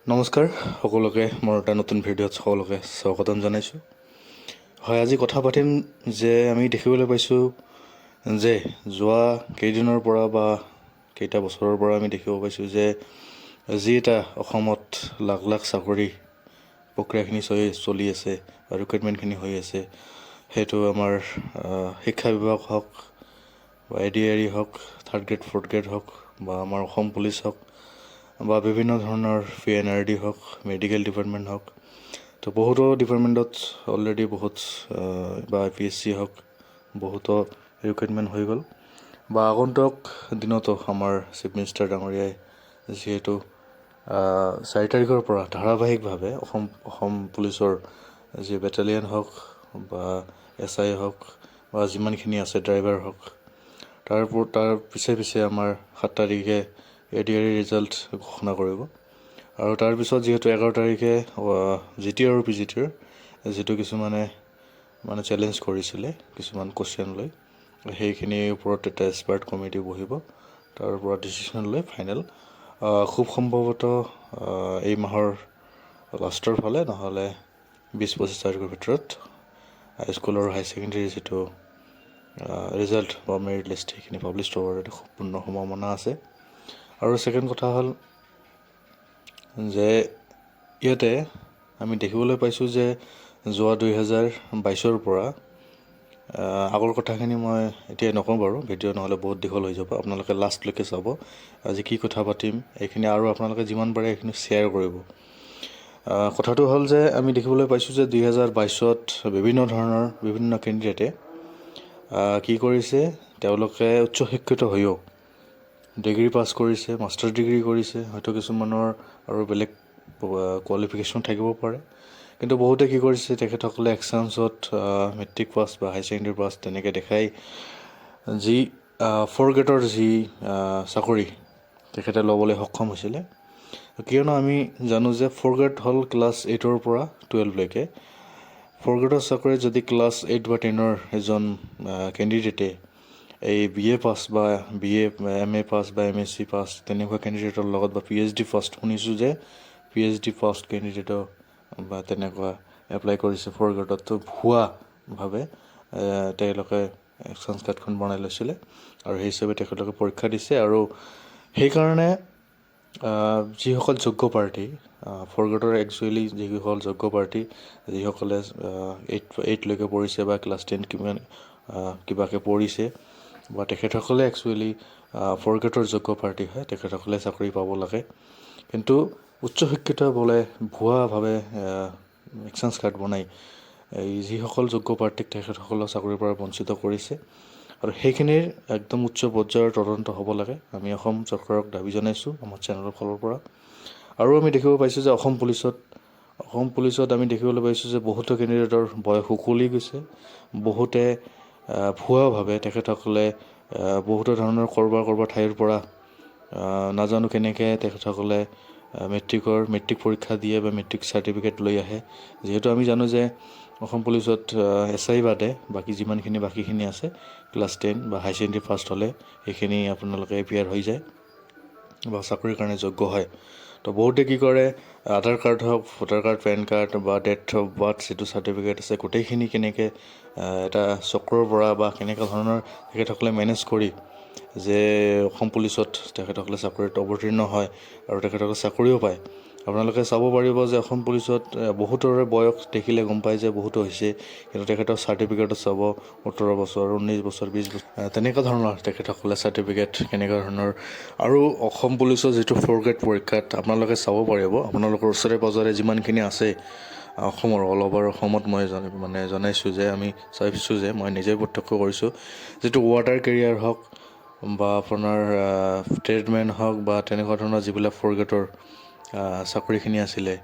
নমস্কাৰ সকলোকে মোৰ এটা নতুন ভিডিঅ'ত সকলোকে স্বাগতম জনাইছোঁ। হয়, আজি কথা পাতিম যে আমি দেখিবলৈ পাইছোঁ যে যোৱা কেইদিনৰ পৰা বা কেইটা বছৰৰ পৰা আমি দেখিব পাইছোঁ যে যি এটা অসমত লাখ লাখ চাকৰি প্ৰক্ৰিয়াখিনি চলি আছে বা ৰিক্ৰুইটমেণ্টখিনি হৈ আছে, সেইটো আমাৰ শিক্ষা বিভাগ হওক বা ADAR হওক, থাৰ্ড গ্ৰেড ফ'ৰ্থ গ্ৰেড হওক বা আমাৰ অসম পুলিচ হওক বা বিভিন্ন ধৰণৰ PNRD হওক, মেডিকেল ডিপাৰ্টমেণ্ট হওক, তো বহুতো ডিপাৰ্টমেণ্টত অলৰেডি বহুত বা APSC হওক বহুতো ৰিক্ৰুইটমেণ্ট হৈ গ'ল বা আগন্তুক দিনতো আমাৰ চিফ মিনিষ্টাৰ ডাঙৰীয়াই যিহেতু 4 তাৰিখৰ পৰা ধাৰাবাহিকভাৱে অসম পুলিচৰ যি বেটেলিয়ন হওক বা SI হওক বা যিমানখিনি আছে ড্ৰাইভাৰ হওক তাৰ পিছে আমাৰ 7 তাৰিখে ADAR ৰিজাল্ট ঘোষণা কৰিব আৰু তাৰপিছত যিহেতু 11 তাৰিখে GT আৰু PGTৰ যিটো কিছুমানে চেলেঞ্জ কৰিছিলে কিছুমান কুৱেশ্যন লৈ, সেইখিনিৰ ওপৰত এটা এক্সপাৰ্ট কমিটি বহিব, তাৰ পৰা ডিচিশ্যন লৈ ফাইনেল খুব সম্ভৱতঃ এই মাহৰ লাষ্টৰ ফালে নহ'লে 20-25 তাৰিখৰ ভিতৰত স্কুল আৰু হাই ছেকেণ্ডেৰী যিটো ৰিজাল্ট বা মেৰিট লিষ্ট সেইখিনি পাব্লিছ হোৱাৰ এটা সম্পূৰ্ণ সম্ভাৱনা আছে। আৰু ছেকেণ্ড কথা হ'ল যে ইয়াতে আমি দেখিবলৈ পাইছোঁ যে যোৱা 2022ৰ পৰা আগৰ কথাখিনি মই এতিয়া নকওঁ বাৰু, ভিডিঅ' নহ'লে বহুত দীঘল হৈ যাব, আপোনালোকে লাষ্টলৈকে চাব। আজি কি কথা পাতিম এইখিনি আৰু আপোনালোকে যিমান পাৰে এইখিনি শ্বেয়াৰ কৰিব। কথাটো হ'ল যে আমি দেখিবলৈ পাইছোঁ যে 2022ত বিভিন্ন কেণ্ডিডেটে কি কৰিছে, তেওঁলোকে উচ্চ শিক্ষিত হৈও ডিগ্ৰী পাছ কৰিছে, মাষ্টাৰ ডিগ্ৰী কৰিছে, হয়তো কিছুমানৰ আৰু বেলেগ কোৱালিফিকেশ্যন থাকিব পাৰে, কিন্তু বহুতে কি কৰিছে তেখেতসকলে এক্সামছত মেট্ৰিক পাছ বা হাই ছেকেণ্ডেৰী পাছ তেনেকৈ দেখাই যি 4 গ্ৰেডৰ যি চাকৰি তেখেতে ল'বলৈ সক্ষম হৈছিলে। কিয়নো আমি জানো যে 4 গ্ৰেড হ'ল ক্লাছ 8ৰ পৰা 12লৈকে। 4 গ্ৰেডৰ চাকৰি যদি ক্লাছ 8 বা 10ৰ এজন কেণ্ডিডেটে এই BA পাছ বা MA পাছ বা MSc পাছ তেনেকুৱা কেণ্ডিডেটৰ লগত বা PhD ফাৰ্ষ্ট শুনিছোঁ যে PhD ফাৰ্ষ্ট কেণ্ডিডেটৰ বা তেনেকুৱা এপ্লাই কৰিছে 4 গ্ৰেডত, তো ভুৱাভাৱে তেওঁলোকে এক্সেঞ্জ কাৰ্ডখন বনাই লৈছিলে আৰু সেই হিচাপে তেখেতলোকে পৰীক্ষা দিছে। আৰু সেইকাৰণে যিসকল যোগ্য প্ৰাৰ্থী 4 গ্ৰেডৰ একচুৱেলি যিসকল যোগ্য প্ৰাৰ্থী যিসকলে 8লৈকে পঢ়িছে বা ক্লাছ 10 কিবাকৈ পঢ়িছে বা তেখেতসকলে একচুৱেলি 4 গ্ৰেডৰ যোগ্য প্ৰাৰ্থী হয়, তেখেতসকলে চাকৰি পাব লাগে। কিন্তু উচ্চ শিক্ষিত বোলে ভুৱাভাৱে এক্সেঞ্জ কাৰ্ড বনাই এই যিসকল যোগ্য প্ৰাৰ্থীক তেখেতসকলৰ চাকৰিৰ পৰা বঞ্চিত কৰিছে আৰু সেইখিনিৰ একদম উচ্চ পৰ্যায়ৰ তদন্ত হ'ব লাগে, আমি অসম চৰকাৰক দাবী জনাইছোঁ আমাৰ চেনেলৰ ফালৰ পৰা। আৰু আমি দেখিব পাইছোঁ যে অসম পুলিচত আমি দেখিবলৈ পাইছোঁ যে বহুতো কেণ্ডিডেটৰ বয়স উকলি গৈছে, বহুতে ভুৱাভাৱে তেখেতসকলে বহুতো ধৰণৰ ক'ৰবাৰ ঠাইৰ পৰা নাজানো কেনেকৈ তেখেতসকলে মেট্ৰিক পৰীক্ষা দিয়ে বা মেট্ৰিক চাৰ্টিফিকেট লৈ আহে। যিহেতু আমি জানো যে অসম পুলিচত SI বাদে বাকীখিনি আছে ক্লাছ 10 বা হাই ছেকেণ্ডেৰী ফাৰ্ষ্ট হ'লে সেইখিনি আপোনালোকে এপিয়াৰ হৈ যায় বা চাকৰিৰ কাৰণে যোগ্য হয়। তো বহুতে কি কৰে, আধাৰ কাৰ্ড হওক, ভোটাৰ কাৰ্ড, পেন কাৰ্ড বা ডেট অফ বাৰ্থ যিটো চাৰ্টিফিকেট আছে গোটেইখিনি কেনেকৈ এটা চক্ৰৰ পৰা বা কেনেকুৱা ধৰণৰ তেখেতসকলে মেনেজ কৰি যে অসম পুলিচত তেখেতসকলে চাকৰিত অৱতীৰ্ণ হয় আৰু তেখেতসকলে চাকৰিও পায়। আপোনালোকে চাব পাৰিব যে অসম পুলিচত বহুতৰে বয়স দেখিলে গম পায় যে বহুতো হৈছে, কিন্তু তেখেতৰ চাৰ্টিফিকেটত চাব 18 বছৰ, 19 বছৰ, 20 বছৰ তেনেকুৱা ধৰণৰ তেখেতসকলে চাৰ্টিফিকেট কেনেকুৱা ধৰণৰ। আৰু অসম পুলিচৰ যিটো 4 গ্ৰেড পৰীক্ষাত আপোনালোকে চাব পাৰিব, আপোনালোকৰ ওচৰে পাঁজৰে যিমানখিনি আছে অসমৰ অল অভাৰ অসমত মই জনাইছোঁ যে আমি চাইছোঁ যে মই নিজে প্ৰত্যক্ষ কৰিছোঁ, যিটো ৱাটাৰ কেৰিয়াৰ হওক বা আপোনাৰ ট্ৰেডমেন হওক বা তেনেকুৱা ধৰণৰ যিবিলাক 4 গ্ৰেডৰ চাকৰিখিনি আছিলে,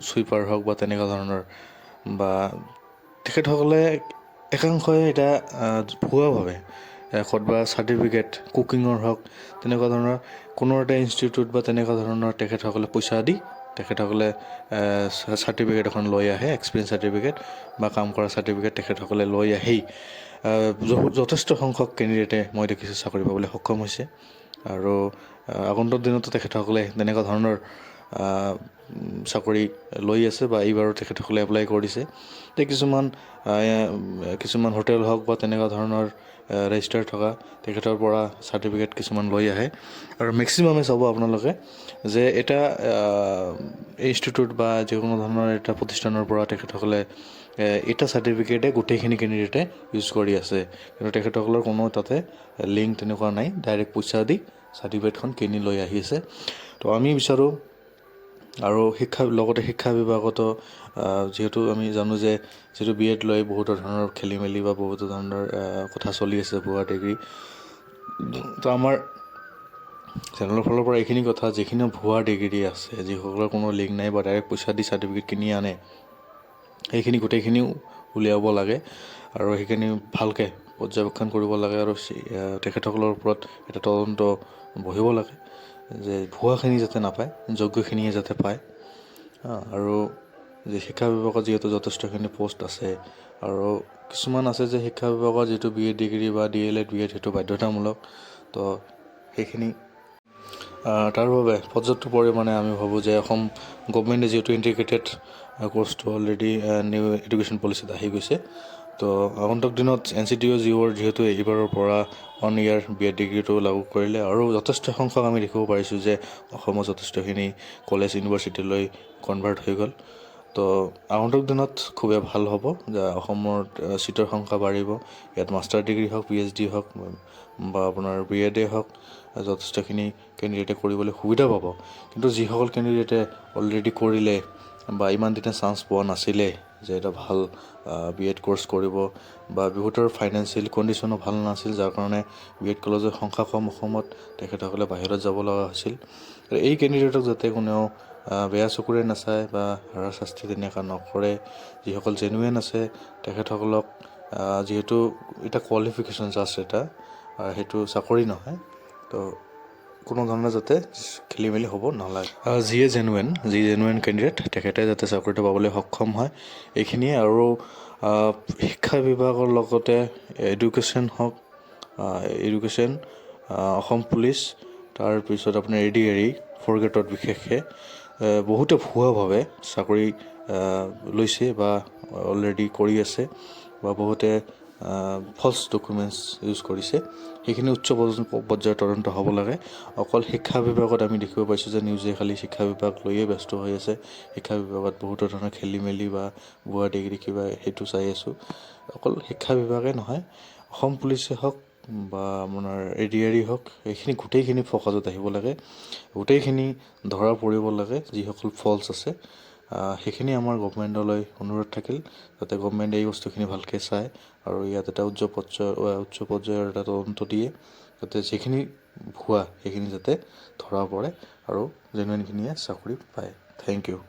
চুইপাৰ হওক বা তেনেকুৱা ধৰণৰ, বা তেখেতসকলে একাংশই এটা ভুৱাভাৱে বা চাৰ্টিফিকেট কুকিঙৰ হওক তেনেকুৱা ধৰণৰ কোনো এটা ইনষ্টিটিউট বা তেনেকুৱা ধৰণৰ তেখেতসকলে পইচা দি তেখেতসকলে চাৰ্টিফিকেট এখন লৈ আহে, এক্সপিৰিয়েঞ্চ চাৰ্টিফিকেট বা কাম কৰা চাৰ্টিফিকেট তেখেতসকলে লৈ আহি যথেষ্ট সংখ্যক কেণ্ডিডেটে মই দেখিছোঁ চাকৰি পাবলৈ সক্ষম হৈছে। আৰু আগন্তুক দিনতো তেখেতসকলে তেনেকুৱা ধৰণৰ চাকৰি লৈ আছে বা এইবাৰো তেখেতসকলে এপ্লাই কৰিছে। কিছুমান হোটেল হওক বা তেনেকুৱা ধৰণৰ ৰেজিষ্টাৰ থকা তেখেতৰ পৰা চাৰ্টিফিকেট কিছুমান লৈ আহে। আৰু মেক্সিমামে চাব আপোনালোকে যে এটা ইনষ্টিটিউট বা যিকোনো ধৰণৰ এটা প্ৰতিষ্ঠানৰ পৰা তেখেতসকলে এটা চাৰ্টিফিকেটে গোটেইখিনি কেণ্ডিডেটে ইউজ কৰি আছে, কিন্তু তেখেতসকলৰ কোনো তাতে লিংক তেনেকুৱা নাই, ডাইৰেক্ট পইচা দি চাৰ্টিফিকেটখন কিনি লৈ আহি আছে। তো আমি বিচাৰোঁ আৰু লগতে শিক্ষা বিভাগতো যিহেতু আমি জানো যে যিহেতু বি এড লৈ বহুতো ধৰণৰ খেলি মেলি বা বহুতো ধৰণৰ কথা চলি আছে ভুৱা ডিগ্ৰী। তো আমাৰ চেনেলৰ ফালৰ পৰা এইখিনি কথা, যিখিনি ভুৱা ডিগ্ৰী আছে, যিসকলৰ কোনো লিংক নাই বা ডাইৰেক্ট পইচা দি চাৰ্টিফিকেট কিনি আনে, সেইখিনি গোটেইখিনিও উলিয়াব লাগে আৰু সেইখিনি ভালকৈ পৰ্যবেক্ষণ কৰিব লাগে আৰু তেখেতসকলৰ ওপৰত এটা তদন্ত বহিব লাগে যে ভুৱাখিনি যাতে নাপায়, যোগ্যখিনিয়ে যাতে পায়। আৰু যে শিক্ষা বিভাগত যিহেতু যথেষ্টখিনি পষ্ট আছে আৰু কিছুমান আছে যে শিক্ষা বিভাগৰ যিটো বি এড ডিগ্ৰী বা DLED BEd সেইটো বাধ্যতামূলক। তো সেইখিনি তাৰ বাবে পৰ্যাপ্ত পৰিমাণে আমি ভাবোঁ যে অসম গভমেণ্টে যিহেতু ইণ্টিগ্ৰেটেড কোৰ্চটো অলৰেডি নিউ এডুকেশ্যন পলিচিত আহি গৈছে। তো আগন্তুক দিনত NCTO যিহেতু এইবাৰৰ পৰা 1 year BEd ডিগ্ৰীটো লাগু কৰিলে আৰু যথেষ্ট সংখ্যক আমি দেখিব পাৰিছোঁ যে অসমত যথেষ্টখিনি কলেজ ইউনিভাৰ্চিটিলৈ কনভাৰ্ট হৈ গ'ল। তো আগন্তুক দিনত খুবেই ভাল হ'ব যে অসমৰ চিটৰ সংখ্যা বাঢ়িব। ইয়াত মাষ্টাৰ ডিগ্ৰী হওক, PhD হওক বা আপোনাৰ BEd হওক, যথেষ্টখিনি কেণ্ডিডেটে কৰিবলৈ সুবিধা পাব। কিন্তু যিসকল কেণ্ডিডেটে অলৰেডি কৰিলে বা ইমান দিনে চান্স পোৱা নাছিলে যে এটা ভাল BEd কোৰ্চ কৰিব বা বহুতৰ ফাইনেন্সিয়েল কণ্ডিশ্যনো ভাল নাছিল, যাৰ কাৰণে BEd কলেজৰ সংখ্যা কম অসমত, তেখেতসকলে বাহিৰত যাব লগা হৈছিল। এই কেণ্ডিডেটক যাতে কোনেও বেয়া চকুৰে নাচায় বা হাৰাশাস্তি তেনেকুৱা নকৰে। যিসকল জেনুৱেন আছে তেখেতসকলক, যিহেতু এটা কোৱালিফিকেশ্যন জাষ্ট এটা, সেইটো চাকৰি নহয়, তো কোনো ধৰণৰ যাতে খেলি মেলি হ'ব নালাগে। যি জেনুৱেন কেণ্ডিডেট তেখেতে যাতে চাকৰিটো পাবলৈ সক্ষম হয়, এইখিনিয়ে। আৰু শিক্ষা বিভাগৰ লগতে এডুকেশ্যন হওক, অসম পুলিচ, তাৰপিছত আপোনাৰ ADARE 4th গ্ৰেডত বিশেষকৈ বহুতে ভুৱাভাৱে চাকৰি লৈছে বা অলৰেডি কৰি আছে বা বহুতে ফল্ছ ডকুমেণ্টছ ইউজ কৰিছে। সেইখিনি উচ্চ পৰ্যায়ৰ তদন্ত হ'ব লাগে। অকল শিক্ষা বিভাগত আমি দেখিব পাইছোঁ যে নিউজে খালি শিক্ষা বিভাগ লৈয়ে ব্যস্ত হৈ আছে। শিক্ষা বিভাগত বহুতো ধৰণৰ খেলি মেলি বা ভুৱা ডিগ্ৰী কিবা সেইটো চাই আছোঁ। অকল শিক্ষা বিভাগে নহয়, অসম পুলিচে হওক বা আপোনাৰ ADARE হওক, এইখিনি গোটেইখিনি ফ'কাছত আহিব লাগে, গোটেইখিনি ধৰা পৰিব লাগে যিসকল ফল্ছ আছে। সেইখিনি আমাৰ গভমেণ্টলৈ অনুৰোধ থাকিল যাতে গভমেণ্টে এই বস্তুখিনি ভালকৈ চায় আৰু ইয়াত এটা উচ্চ পৰ্যায়ৰ এটা তদন্ত দিয়ে, যাতে যিখিনি ভুৱা সেইখিনি যাতে ধৰা পৰে আৰু জেনুৱেনখিনিয়ে চাকৰি পায়। Thank U.